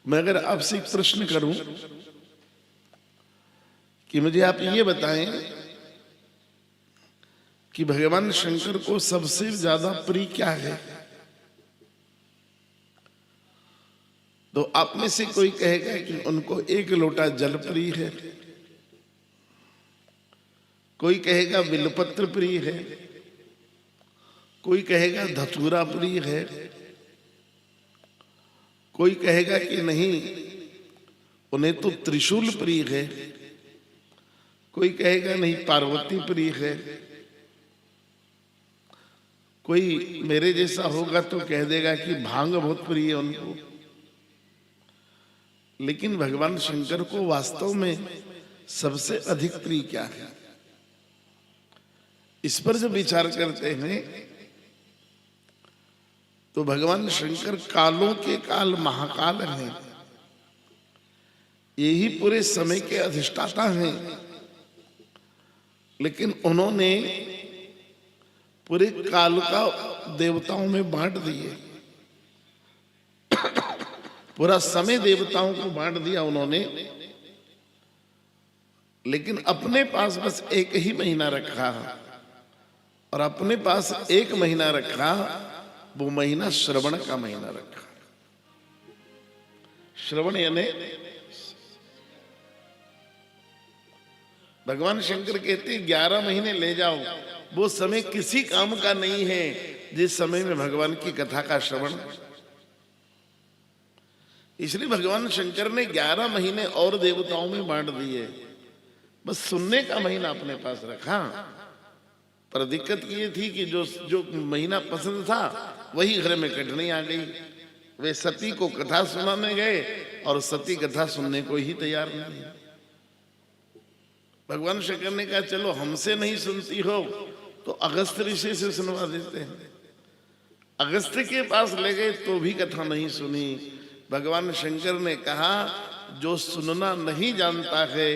मैं अगर आपसे एक प्रश्न करूं कि मुझे आप ये बताएं कि भगवान शंकर को सबसे ज्यादा प्रिय क्या है, तो आप में से कोई कहेगा कि उनको एक लोटा जल प्रिय है, कोई कहेगा बिल्वपत्र प्रिय है, कोई कहेगा धतूरा प्रिय है, कोई कहेगा कि नहीं उन्हें तो त्रिशूल प्रिय है, कोई कहेगा नहीं पार्वती प्रिय है, कोई मेरे जैसा होगा तो कह देगा कि भांग बहुत प्रिय है उनको। लेकिन भगवान शंकर को वास्तव में सबसे अधिक प्रिय क्या है, इस पर जब विचार करते हैं तो भगवान शंकर कालों के काल महाकाल हैं, यही पूरे समय के अधिष्ठाता हैं, लेकिन उन्होंने पूरे काल का देवताओं में बांट दिए, पूरा समय देवताओं को बांट दिया उन्होंने, लेकिन अपने पास बस एक ही महीना रखा, और अपने पास एक महीना रखा, वो महीना श्रवण का महीना रखा। श्रवण यानी भगवान शंकर कहते 11 महीने ले जाओ, वो समय किसी काम का नहीं है जिस समय में भगवान की कथा का श्रवण। इसलिए भगवान शंकर ने 11 महीने और देवताओं में बांट दिए, बस सुनने का महीना अपने पास रखा। पर दिक्कत ये थी कि जो महीना पसंद था वही घर में कटनी आ गई। वे सती को कथा सुनाने गए और सती कथा सुनने को ही तैयार नहीं। भगवान शंकर ने कहा चलो हमसे नहीं सुनती हो तो अगस्त ऋषि से सुनवा देते हैं। अगस्त के पास ले गए तो भी कथा नहीं सुनी। भगवान शंकर ने कहा जो सुनना नहीं जानता है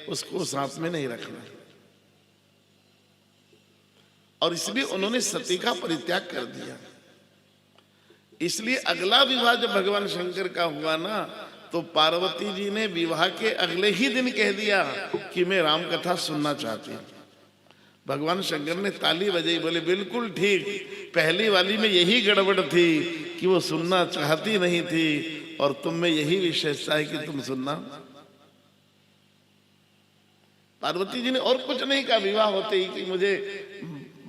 उसको साथ में नहीं रखना, और इसलिए उन्होंने सती का परित्याग कर दिया। इसलिए अगला विवाह जब भगवान शंकर का हुआ ना, तो पार्वती जी ने विवाह के अगले ही दिन कह दिया कि मैं राम कथा सुनना चाहती हूँ। भगवान शंकर ने ताली बजाई, बोले बिल्कुल ठीक, पहली वाली में यही गड़बड़ थी कि वो सुनना चाहती नहीं थी, और तुम में यही विशेषता है कि तुम सुनना। पार्वती जी ने और कुछ नहीं कहा विवाह होते ही कि मुझे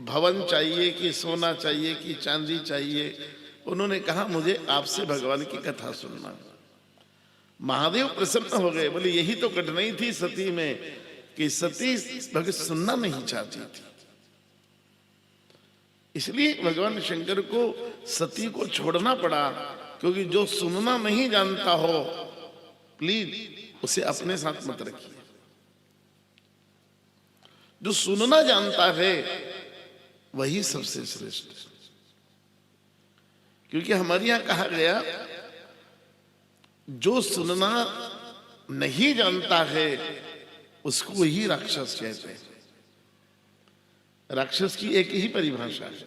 भवन चाहिए, कि सोना चाहिए, कि चांदी चाहिए। उन्होंने कहा मुझे आपसे भगवान की कथा सुनना। महादेव प्रसन्न हो गए, बोले यही तो कठिनाई थी सती में कि सती भगत सुनना नहीं चाहती थी। इसलिए भगवान शंकर को सती को छोड़ना पड़ा, क्योंकि जो सुनना नहीं जानता हो प्लीज उसे अपने साथ मत रखिए। जो सुनना जानता है वही सबसे श्रेष्ठ है। क्योंकि हमारे यहां कहा गया जो सुनना नहीं जानता है उसको ही राक्षस कहते हैं। राक्षस की एक ही परिभाषा है,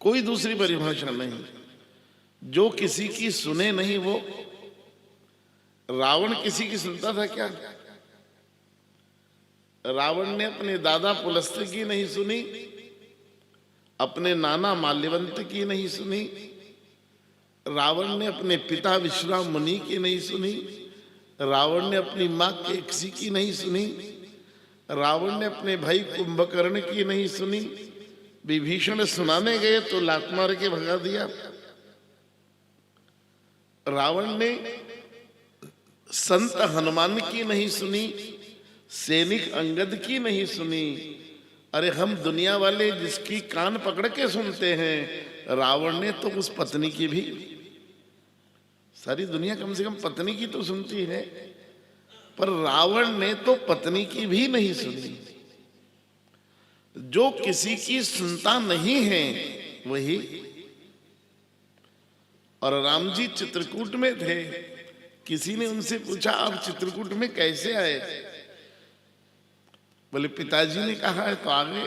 कोई दूसरी परिभाषा नहीं। जो किसी की सुने नहीं वो, रावण किसी की सुनता था क्या? रावण ने अपने दादा पुलस्त्य की नहीं सुनी, अपने नाना माल्यवंत की नहीं सुनी, रावण ने अपने पिता विश्राम मुनि की नहीं सुनी, रावण ने अपनी मां केकसी की नहीं सुनी, रावण ने अपने भाई कुंभकर्ण की नहीं सुनी। विभीषण सुनाने गए तो लात मार के भगा दिया। रावण ने संत हनुमान की नहीं सुनी, सैनिक अंगद की नहीं सुनी। अरे हम दुनिया वाले जिसकी कान पकड़ के सुनते हैं, रावण ने तो उस पत्नी की भी, सारी दुनिया कम से कम पत्नी की तो सुनती है, पर रावण ने तो पत्नी की भी नहीं सुनी। जो किसी की सुनता नहीं है वही। और राम जी चित्रकूट में थे, किसी ने उनसे पूछा आप चित्रकूट में कैसे आए? बोले पिताजी ने कहा है तो आ गए।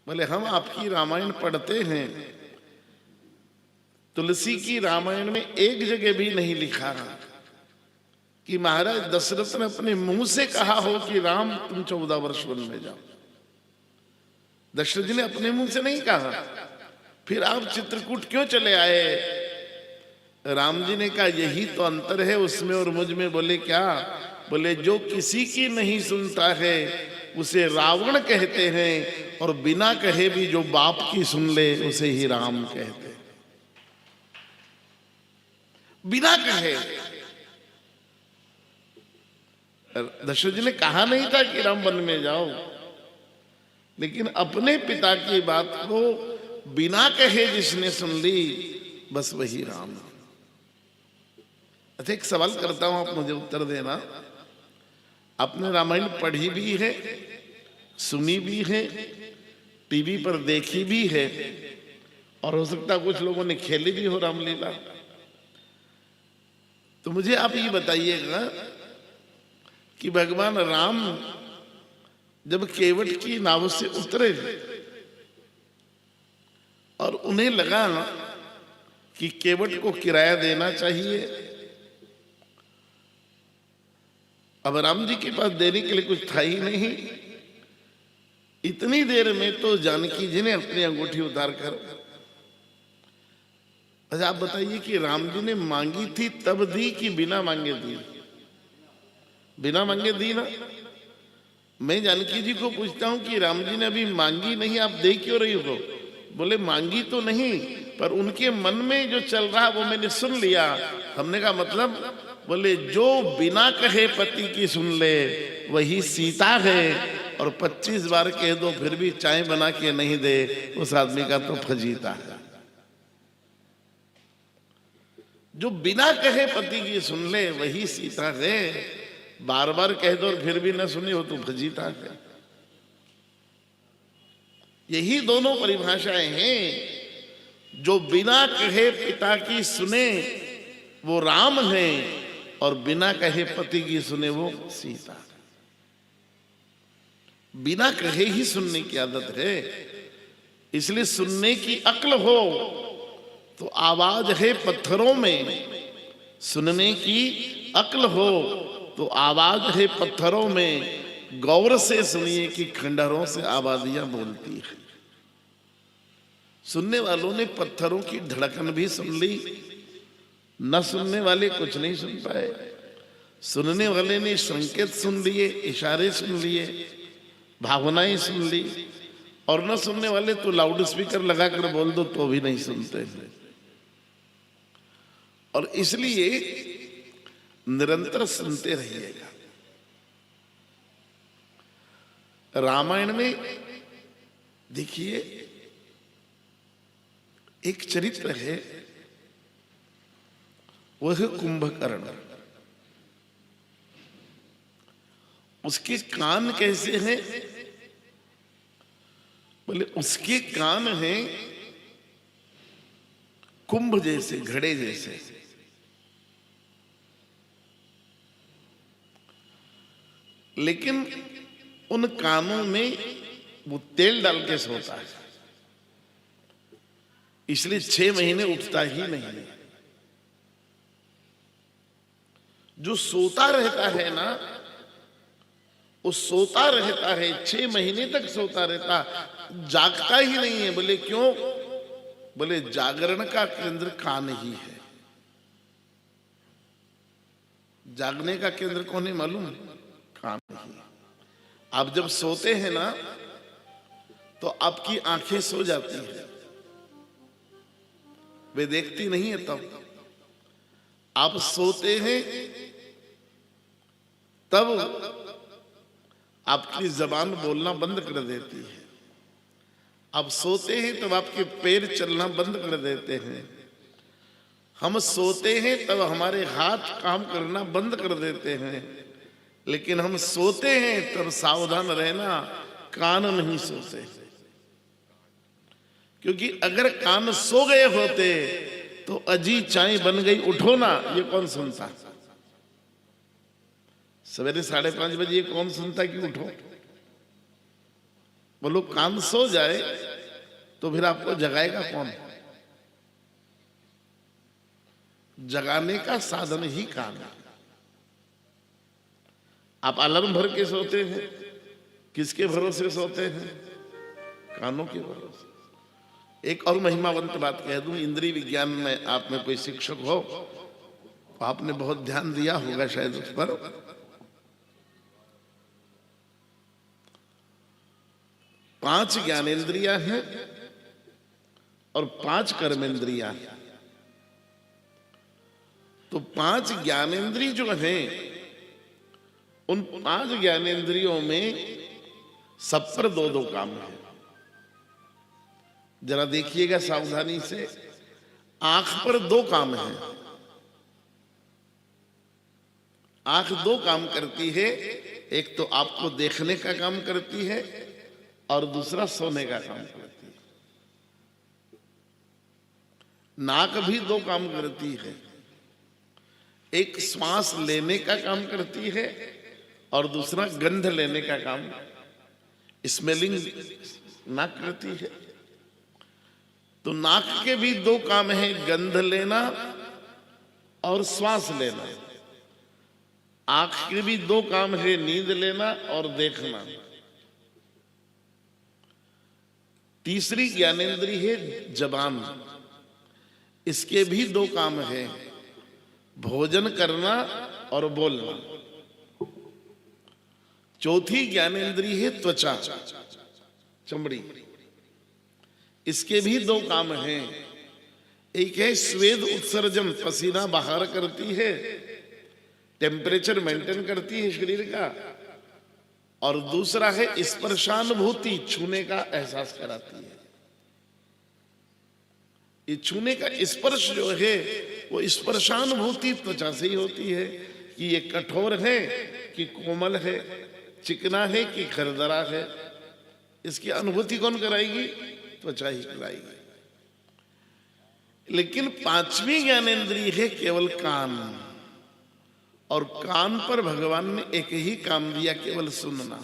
बोले हम आपकी रामायण पढ़ते हैं तुलसी की रामायण में एक जगह भी नहीं लिखा कि महाराज दशरथ ने अपने मुंह से कहा हो कि राम तुम 14 वर्ष वन में जाओ। दशरथ जी ने अपने मुंह से नहीं कहा। फिर आप चित्रकूट क्यों चले आए? राम जी ने कहा यही तो अंतर है उसमें और मुझ में। बोले क्या? बोले जो किसी की नहीं सुनता है उसे रावण कहते हैं, और बिना कहे भी जो बाप की सुन ले उसे ही राम कहते हैं। बिना कहे। दशरथ जी ने कहा नहीं था कि राम वन में जाओ, लेकिन अपने पिता की बात को बिना कहे जिसने सुन ली बस वही राम। अच्छा, एक सवाल करता हूं, आप मुझे उत्तर देना। आपने रामायण पढ़ी भी है, सुनी भी है, टीवी पर देखी भी है, और हो सकता है कुछ लोगों ने खेली भी हो रामलीला। तो मुझे आप ये बताइएगा कि भगवान राम जब केवट की नाव से उतरे और उन्हें लगा कि केवट को किराया देना चाहिए, अब राम जी के पास देने के लिए कुछ था ही नहीं। इतनी देर में तो जानकी जी ने अपनी अंगूठी उतार कर, अच्छा आप बताइए कि राम जी ने मांगी थी तब दी कि बिना मांगे दी? बिना मांगे दी ना। मैं जानकी जी को पूछता हूं कि राम जी ने अभी मांगी नहीं, आप दे क्यों रही हो? बोले मांगी तो नहीं, पर उनके मन में जो चल रहा वो मैंने सुन लिया। हमने कहा मतलब? बोले जो बिना कहे पति की सुन ले वही सीता है, और 25 बार कह दो फिर भी चाय बना के नहीं दे उस आदमी का तो फजीता है। जो बिना कहे पति की सुन ले वही सीता है, बार बार कह दो और फिर भी न सुनी हो तो फजीता है। यही दोनों परिभाषाएं हैं। जो बिना कहे पिता की सुने वो राम है, और बिना कहे पति की सुने वो सीता। बिना कहे ही सुनने की आदत है। इसलिए सुनने की अक्ल हो तो आवाज है पत्थरों में, सुनने की अक्ल हो तो आवाज है पत्थरों में। गौर से सुनिए कि खंडहरों से आवाजियां बोलती है। सुनने वालों ने पत्थरों की धड़कन भी सुन ली, न सुनने वाले कुछ नहीं सुन पाए। सुनने वाले ने संकेत सुन लिए, इशारे सुन लिए, भावनाएं सुन ली, और न सुनने वाले तो लाउड स्पीकर लगाकर बोल दो तो भी नहीं सुनते हैं। और इसलिए निरंतर सुनते रहिएगा। रामायण में देखिए एक चरित्र है, वह कुंभकर्ण। उसके कान कैसे हैं? बोले उसके कान हैं कुंभ जैसे, घड़े जैसे। लेकिन उन कानों में वो तेल डाल के सोता है, इसलिए 6 महीने उठता ही नहीं। जो सोता रहता है ना, वो सोता रहता है, 6 महीने तक सोता रहता, जागता ही नहीं है। बोले क्यों? बोले जागरण का केंद्र कान ही है। जागने का केंद्र कौन है मालूम? कान ही। आप जब सोते हैं ना तो आपकी आंखें सो जाती हैं, वे देखती नहीं है। तब आप सोते हैं तब आपकी जबान बोलना बंद कर देती है। आप सोते हैं तब आपके पैर चलना बंद कर देते हैं। हम सोते हैं तब हमारे हाथ काम करना बंद कर देते हैं। लेकिन हम सोते हैं तब सावधान रहना, कान नहीं सोते। क्योंकि अगर कान सो गए होते तो अजी चाय बन गई उठो ना, ये कौन सुनता? सवेरे 5:30 बजे ये कौन सुनता कि उठो? बोलो कान सो जाए तो फिर आपको जगाएगा कौन? जगाने का साधन ही कान है। आप अलार्म भर के सोते हैं, किसके भरोसे सोते हैं? कानों के भरोसे। एक और महिमावंत बात कह दूं, इंद्रिय विज्ञान में आप में कोई शिक्षक हो तो आपने बहुत ध्यान दिया होगा शायद उस पर। 5 ज्ञानेंद्रियां हैं और 5 कर्मेंद्रियां हैं। तो 5 ज्ञानेंद्रिय जो हैं, उन 5 ज्ञानेंद्रियों में सब पर 2-2 काम है। जरा देखिएगा सावधानी से। आंख पर 2 काम है। आंख 2 काम करती है, एक तो आपको देखने का काम करती है और दूसरा सोने का काम करती है। नाक भी 2 काम करती है, एक श्वास लेने का काम करती है और दूसरा गंध लेने का काम, स्मेलिंग नाक करती है। तो नाक के भी 2 काम है, गंध लेना और श्वास लेना। आंख के भी 2 काम है, नींद लेना और देखना। तीसरी ज्ञानेंद्रिय है जबान, इसके भी 2 काम है, भोजन करना और बोलना। चौथी ज्ञानेंद्रिय है त्वचा, चमड़ी, इसके भी 2 काम हैं। एक है स्वेद उत्सर्जन, पसीना बाहर करती है, टेम्परेचर मेंटेन करती है शरीर का, और दूसरा है स्पर्शानुभूति, छूने का एहसास कराती है। ये छूने का स्पर्श जो है वो स्पर्शानुभूति त्वचा से ही होती है कि ये कठोर है कि कोमल है, चिकना है कि खरदरा है। इसकी अनुभूति कौन कराएगी? त्वचा ही कराएगी। लेकिन 5वीं ज्ञानेंद्रिय है केवल कान, और कान पर भगवान ने एक ही काम दिया, केवल सुनना,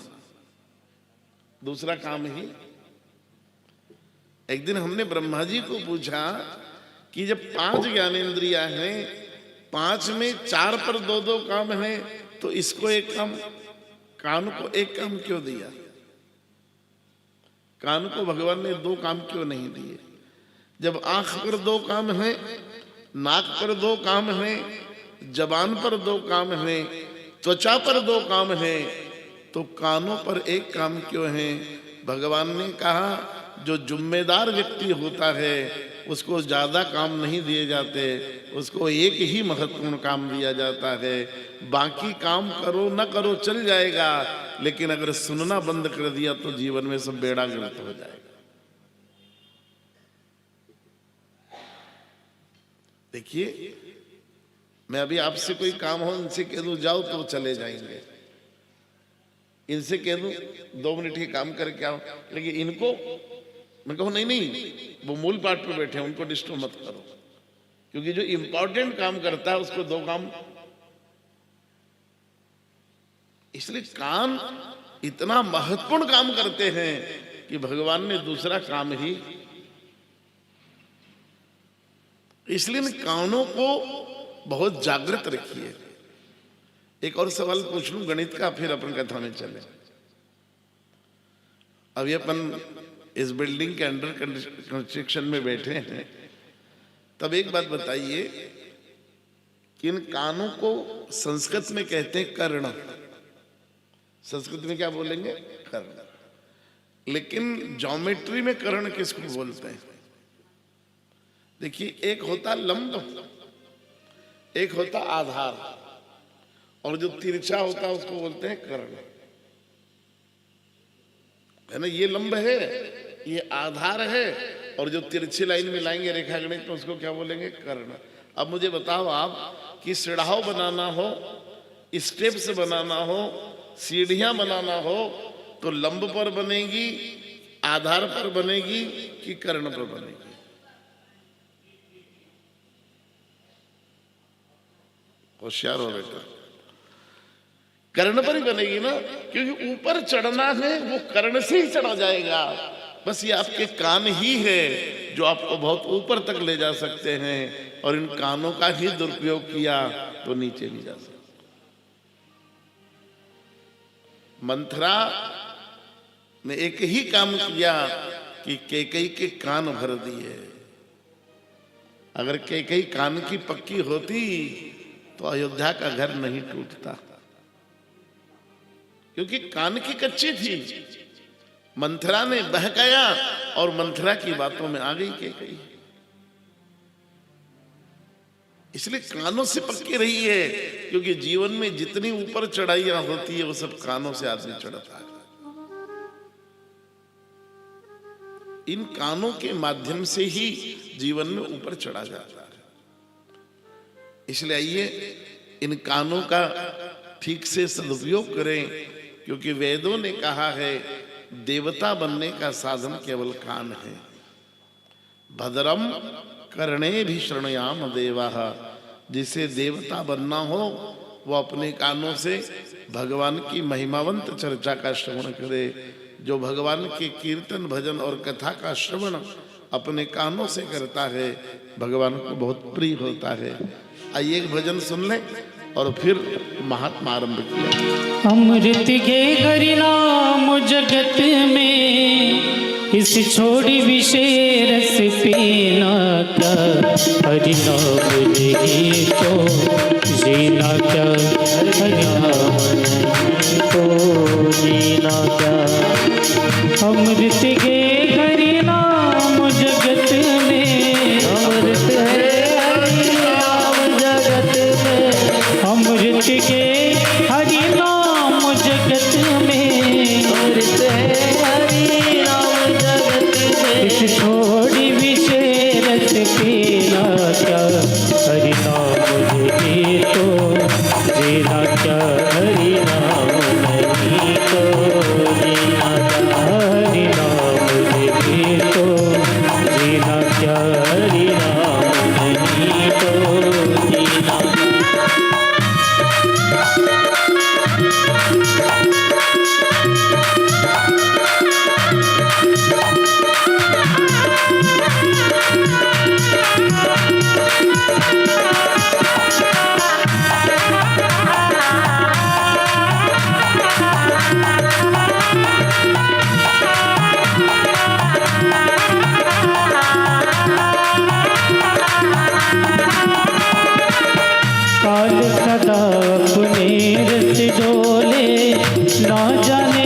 दूसरा काम ही। एक दिन हमने ब्रह्मा जी को पूछा कि जब 5 ज्ञानेंद्रियां हैं, 5 में 4 पर 2-2 काम है, तो इसको एक काम, कान को एक काम क्यों दिया? कान को भगवान ने 2 काम क्यों नहीं दिए? जब आंख पर 2 काम है, नाक पर 2 काम है, जबान पर 2 काम है, त्वचा पर 2 काम है, तो कानों पर एक काम क्यों है? भगवान ने कहा जो जिम्मेदार व्यक्ति होता है उसको ज्यादा काम नहीं दिए जाते, उसको एक ही महत्वपूर्ण काम दिया जाता है। बाकी काम करो न करो चल जाएगा, लेकिन अगर सुनना बंद कर दिया तो जीवन में सब बेड़ा गर्क हो जाएगा। देखिए, मैं अभी आपसे कोई काम हो, इनसे कह दूं जाओ तो चले जाएंगे, इनसे कह दूं 2 मिनट ही काम करके आओ, लेकिन इनको मैं कहूं नहीं, वो मूल पाठ पे बैठे हैं, उनको डिस्टर्ब मत करो, क्योंकि जो इंपॉर्टेंट काम करता है उसको 2 काम। इसलिए कान इतना महत्वपूर्ण काम करते हैं कि भगवान ने दूसरा काम ही, इसलिए इन कानों को बहुत जागृत रखिए। एक और सवाल पूछ लूं गणित का, फिर अपन कथा में चले। अभी अपन इस बिल्डिंग के अंडर कंस्ट्रक्शन में बैठे हैं, तब एक बात बताइए कि इन कानों को संस्कृत में कहते हैं कर्ण। संस्कृत में क्या बोलेंगे? कर्ण। लेकिन ज्योमेट्री में कर्ण किसको बोलते हैं? देखिए, एक होता लंब, एक होता आधार, और जो तिरछा होता है उसको बोलते हैं कर्ण, है ना? ये लंब है, ये आधार है, और जो तिरछी लाइन में लाएंगे रेखा गणित में उसको क्या बोलेंगे? कर्ण। अब मुझे बताओ आप कि सीढ़ाव बनाना हो, स्टेप्स बनाना हो, सीढ़ियां बनाना हो, तो लंब पर बनेगी, आधार पर बनेगी कि कर्ण पर बनेगी? होशियार हो बेटा, कर्ण पर ही बनेगी ना, क्योंकि ऊपर चढ़ना है वो कर्ण से ही चढ़ा जाएगा। बस ये आपके कान ही है जो आपको बहुत ऊपर तक ले जा सकते हैं, और इन कानों का ही दुरुपयोग किया तो नीचे भी जा सकता। मंथरा ने एक ही काम किया कि कैकेयी के कान भर दिए। अगर कैकेयी कान की पक्की होती तो अयोध्या का घर नहीं टूटता, क्योंकि कान की कच्ची थी। मंथरा ने बहकाया और मंथरा की बातों में आ गई कैकेयी। इसलिए कानों से पक्की रही है, क्योंकि जीवन में जितनी ऊपर चढ़ाइयां होती है वो सब कानों से आदमी चढ़ता है। इन कानों के माध्यम से ही जीवन में ऊपर चढ़ा जाता है। इसलिए आइए इन कानों का ठीक से सदुपयोग करें, क्योंकि वेदों ने कहा है देवता बनने का साधन केवल कान है। भद्रम कर्णे भी शृणुयाम देवाः। जिसे देवता बनना हो वो अपने कानों से भगवान की महिमावंत चर्चा का श्रवण करे। जो भगवान के कीर्तन भजन और कथा का श्रवण अपने कानों से करता है भगवान को बहुत प्रिय होता है। आइए एक भजन सुन लें और फिर महात्मा आरंभ किया। अमृत के हरि नाम जगत में इस छोड़ी विषय रस पीना क्या। हरि नाम नहीं तो जीना क्या। हरि नाम नहीं तो जीना क्या। अमृत के हरि नाम जगत में। अमृत है हरि नाम जगत में। अमृत के हरि नाम जगत में। अमृत है हरि नाम जगत में। इस छोड़ी विषय रस पीना क्या। हरि नाम नहीं तो जीना क्या। हरि नाम नहीं तो जीना क्या। हरि नाम नहीं तो जीना क्या। हरि नाम नहीं तो जीना। काल सदा अपने रस डोले ना जाने